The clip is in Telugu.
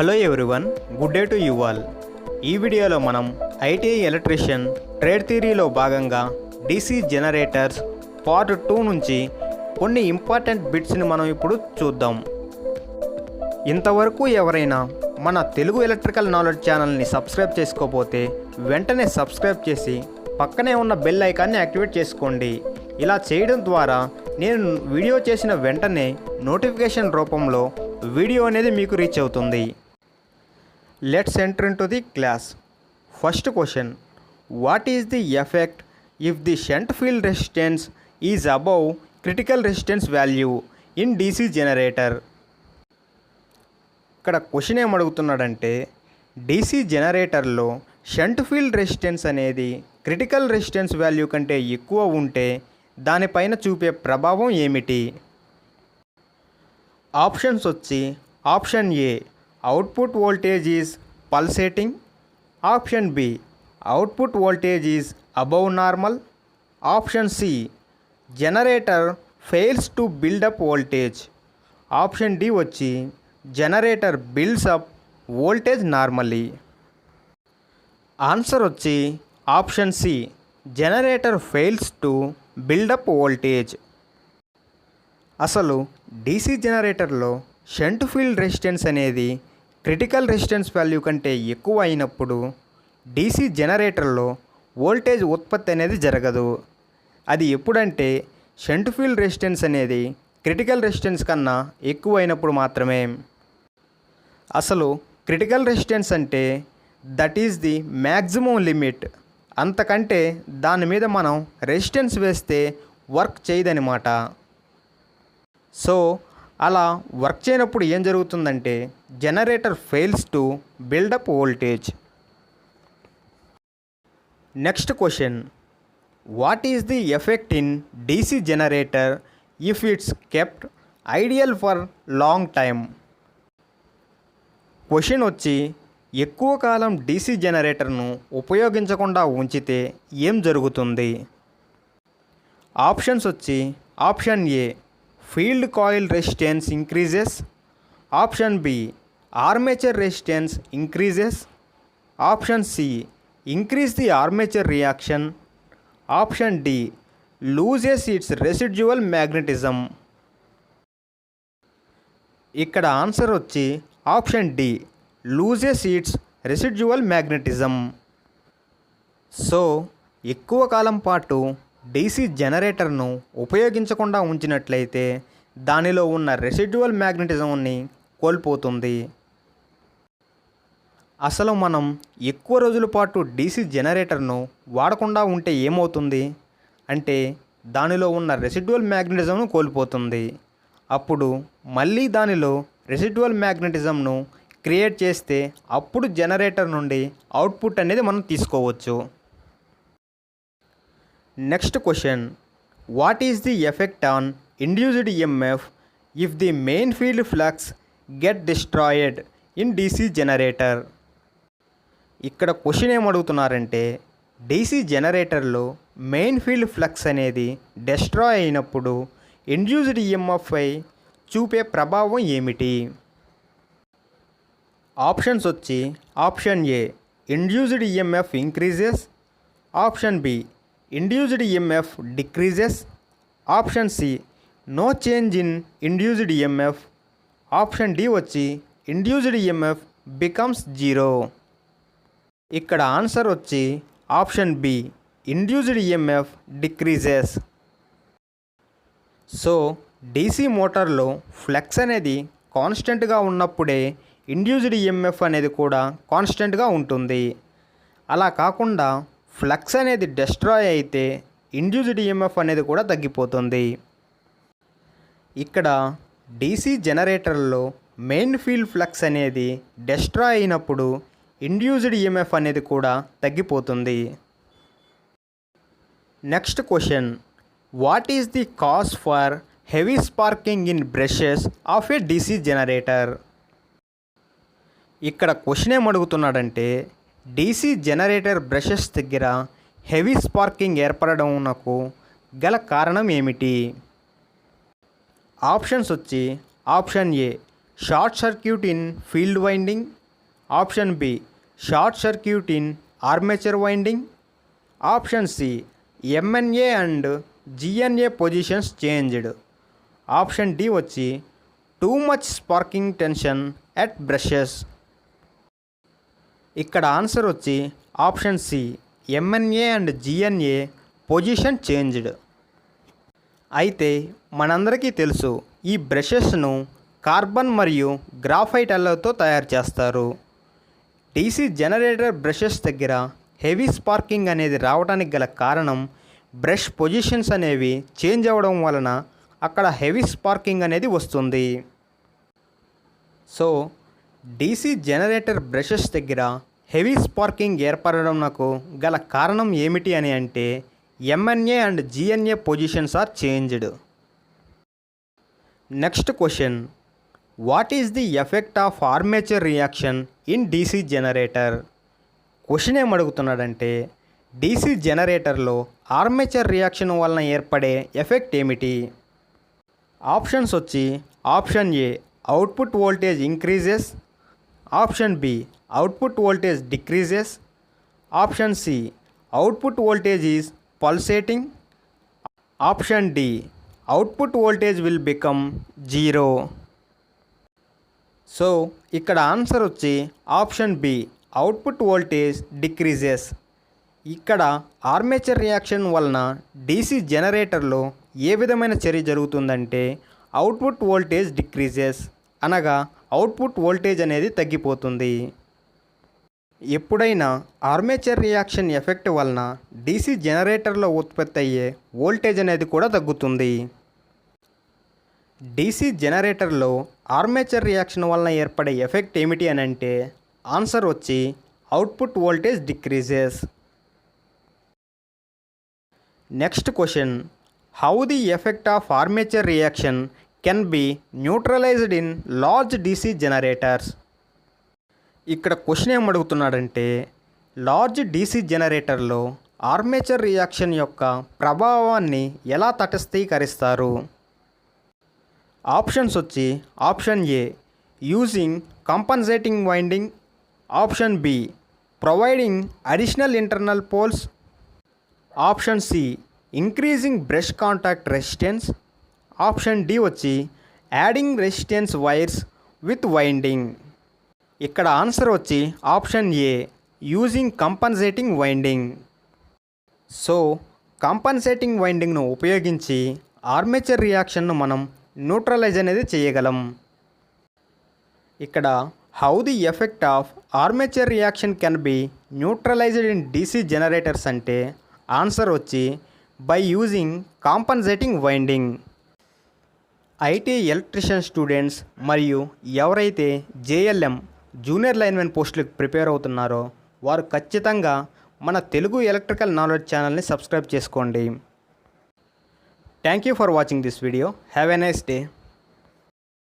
Hello everyone, good day to you all. ఈ వీడియోలో మనం ఐటీఐ ఎలక్ట్రీషియన్ ట్రేడ్ థియరీలో భాగంగా డీసీ జనరేటర్స్ పార్ట్ 2 నుంచి కొన్ని ఇంపార్టెంట్ బిట్స్ని మనం ఇప్పుడు చూద్దాం. ఇంతవరకు ఎవరైనా మన తెలుగు ఎలక్ట్రికల్ నాలెడ్జ్ ఛానల్ని సబ్స్క్రైబ్ చేసుకోకపోతే వెంటనే సబ్స్క్రైబ్ చేసి పక్కనే ఉన్న బెల్ ఐకాన్ని యాక్టివేట్ చేసుకోండి. ఇలా చేయడం ద్వారా నేను వీడియో చేసిన వెంటనే నోటిఫికేషన్ రూపంలో వీడియో అనేది మీకు రీచ్ అవుతుంది. Let's enter into the class. First question, what is the effect if the shunt field resistance is above critical resistance value in DC generator? ఇక్కడ క్వశ్చన్ ఏమడుగుతున్నాడంటే, డీసీ జనరేటర్లో షంట్ ఫీల్డ్ రెసిస్టెన్స్ అనేది క్రిటికల్ రెసిస్టెన్స్ వాల్యూ కంటే ఎక్కువ ఉంటే దానిపైన చూపే ప్రభావం ఏమిటి? ఆప్షన్స్ వచ్చి, option A output voltage is pulsating, option B output voltage is above normal, option C generator fails to build up voltage, option D వచ్చి generator builds up voltage normally. Answer వచ్చి option C, generator fails to build up voltage. అసలు డీసీ జనరేటర్లో షంట్ ఫీల్డ్ రెసిస్టెన్స్ అనేది క్రిటికల్ రెసిస్టెన్స్ వాల్యూ కంటే ఎక్కువ అయినప్పుడు డీసీ జనరేటర్లో వోల్టేజ్ ఉత్పత్తి అనేది జరగదు. అది ఎప్పుడంటే షంట్ ఫీల్డ్ రెసిస్టెన్స్ అనేది క్రిటికల్ రెసిస్టెన్స్ కన్నా ఎక్కువ అయినప్పుడు మాత్రమే. అసలు క్రిటికల్ రెసిస్టెన్స్ అంటే that is the maximum limit. అంతకంటే దాని మీద మనం రెసిస్టెన్స్ వేస్తే వర్క్ చేయదనమాట. సో అలా వర్క్ చేయనప్పుడు ఏం జరుగుతుందంటే generator fails to build up voltage. Next question, what is the effect in DC generator if it's kept ideal for long time? Question వచ్చి, ఎక్కువ కాలం డీసీ జనరేటర్ను ఉపయోగించకుండా ఉంచితే ఏం జరుగుతుంది? ఆప్షన్స్ వచ్చి, option A field coil resistance increases, option B armature resistance increases, option C increase the armature reaction, option D loses its residual magnetism. ఇక్కడ ఆన్సర్ వచ్చి option D, loses its residual magnetism. So ఎక్కువ కాలం పాటు డీసీ జనరేటర్ను ఉపయోగించకుండా ఉంచినట్లయితే దానిలో ఉన్న రెసిడ్యువల్ మ్యాగ్నెటిజంని కోల్పోతుంది. అసలు మనం ఎక్కువ రోజుల పాటు డీసీ జనరేటర్ను వాడకుండా ఉంటే ఏమవుతుంది అంటే దానిలో ఉన్న రెసిడ్యువల్ మ్యాగ్నెటిజంను కోల్పోతుంది. అప్పుడు మళ్ళీ దానిలో రెసిడ్యువల్ మ్యాగ్నెటిజంను క్రియేట్ చేస్తే అప్పుడు జనరేటర్ నుండి అవుట్పుట్ అనేది మనం తీసుకోవచ్చు. Next question, what is the effect on induced EMF if the main field flux get destroyed in DC generator? ఇక్కడ క్వశ్చన్ ఏమడుగుతున్నారంటే, డీసీ జనరేటర్లో మెయిన్ ఫీల్డ్ ఫ్లక్స్ అనేది డిస్ట్రాయ్ అయినప్పుడు ఇండ్యూస్డ్ ఈఎంఎఫ్పై చూపే ప్రభావం ఏమిటి? ఆప్షన్స్ వచ్చి, option A induced EMF increases, option B induced EMF decreases, option C no change in induced EMF, option D వచ్చి ఇండ్యూస్డ్ ఈఎంఎఫ్ బికమ్స్ జీరో. ఇక్కడ ఆన్సర్ వచ్చి option B, induced EMF decreases. So DC మోటార్లో ఫ్లక్స్ అనేది కాన్స్టెంట్గా ఉన్నప్పుడే ఇండ్యూస్డ్ ఈఎంఎఫ్ అనేది కూడా కాన్స్టెంట్గా ఉంటుంది. అలా కాకుండా ఫ్లక్స్ అనేది డిస్ట్రాయ్ అయితే ఇండ్యూస్డ్ ఈఎంఎఫ్ అనేది కూడా తగ్గిపోతుంది. ఇక్కడ డీసీ జనరేటర్లో మెయిన్ ఫీల్డ్ ఫ్లక్స్ అనేది డిస్ట్రాయ్ అయినప్పుడు ఇండ్యూస్డ్ ఈఎంఎఫ్ అనేది కూడా తగ్గిపోతుంది. Next question, what is the cause for heavy sparking in brushes of a DC generator? ఇక్కడ క్వశ్చన్ ఏమడుగుతున్నాడంటే, డీసీ జనరేటర్ బ్రషెస్ దగ్గర హెవీ స్పార్కింగ్ ఏర్పడడంకు గల కారణం ఏమిటి? ఆప్షన్స్ వచ్చి, option A short circuit in field winding. Option B short circuit in armature winding. Option C MNA and GNA positions changed. Option D వచ్చి too much sparking tension at brushes. ఇక్కడ ఆన్సర్ వచ్చి option C MNA and GNA position changed. అయితే మనందరికీ తెలుసు ఈ బ్రషెస్ను కార్బన్ మరియు గ్రాఫైట్ అల్లోతో తయారు చేస్తారు. డీసీ జనరేటర్ బ్రషెస్ దగ్గర హెవీ స్పార్కింగ్ అనేది రావడానికి గల కారణం బ్రష్ పొజిషన్స్ అనేవి చేంజ్ అవ్వడం వలన అక్కడ హెవీ స్పార్కింగ్ అనేది వస్తుంది. సో డీసీ జనరేటర్ బ్రషెస్ దగ్గర హెవీ స్పార్కింగ్ ఏర్పడడంకు గల కారణం ఏమిటి అని అంటే MNA and GNA positions are changed. Next question, what is the effect of armature reaction in DC generator? Question ఏమడుగుతున్నాడంటే డీసీ జనరేటర్లో ఆర్మేచర్ రియాక్షన్ వలన ఏర్పడే ఎఫెక్ట్ ఏమిటి? ఆప్షన్స్ వచ్చి option A output voltage increases. Option B output voltage decreases. Option C output voltage is pulsating. Option D output voltage will become zero. So ఇక్కడ ఆన్సర్ వచ్చి option B output voltage decreases. ఇక్కడ ఆర్మేచర్ రియాక్షన్ వలన డీసీ జనరేటర్లో ఏ విధమైన చర్య జరుగుతుందంటే అవుట్పుట్ వోల్టేజ్ డిక్రీజెస్, అనగా అవుట్పుట్ వోల్టేజ్ అనేది తగ్గిపోతుంది. ఎప్పుడైనా ఆర్మేచర్ రియాక్షన్ ఎఫెక్ట్ వలన డీసీ జనరేటర్లో ఉత్పత్తి అయ్యే వోల్టేజ్ అనేది కూడా తగ్గుతుంది. డీసీ జనరేటర్లో ఆర్మేచర్ రియాక్షన్ వలన ఏర్పడే ఎఫెక్ట్ ఏమిటి అని అంటే ఆన్సర్ వచ్చి output voltage decreases. Next question, how the effect of armature reaction can be neutralized in large DC generators? ఇక్కడ క్వశ్చన్ ఏమడుగుతున్నాడంటే లార్జ్ డీసీ జనరేటర్లో ఆర్మేచర్ రియాక్షన్ యొక్క ప్రభావాన్ని ఎలా తటస్థీకరిస్తారు? ఆప్షన్స్ వచ్చి option A using compensating winding. Option B providing additional internal poles. Option C increasing brush contact resistance. Option D వచ్చి adding resistance wires with winding. ఇక్కడ ఆన్సర్ వచ్చి option A using compensating winding. So కంపన్సేటింగ్ వైండింగ్ను ఉపయోగించి ఆర్మేచర్ రియాక్షన్ను మనం న్యూట్రలైజ్ అనేది చేయగలం. ఇక్కడ how the effect of armature reaction can be neutralized in DC generators అంటే ఆన్సర్ వచ్చి by using compensating winding. IT electrician students మరియు ఎవరైతే జేఎల్ఎం జూనియర్ లైన్మెన్ పోస్టులకు ప్రిపేర్ అవుతున్నారో వారు ఖచ్చితంగా మన తెలుగు ఎలక్ట్రికల్ నాలెడ్జ్ ఛానల్ని సబ్స్క్రైబ్ చేసుకోండి. Thank you for watching this video. Have a nice day.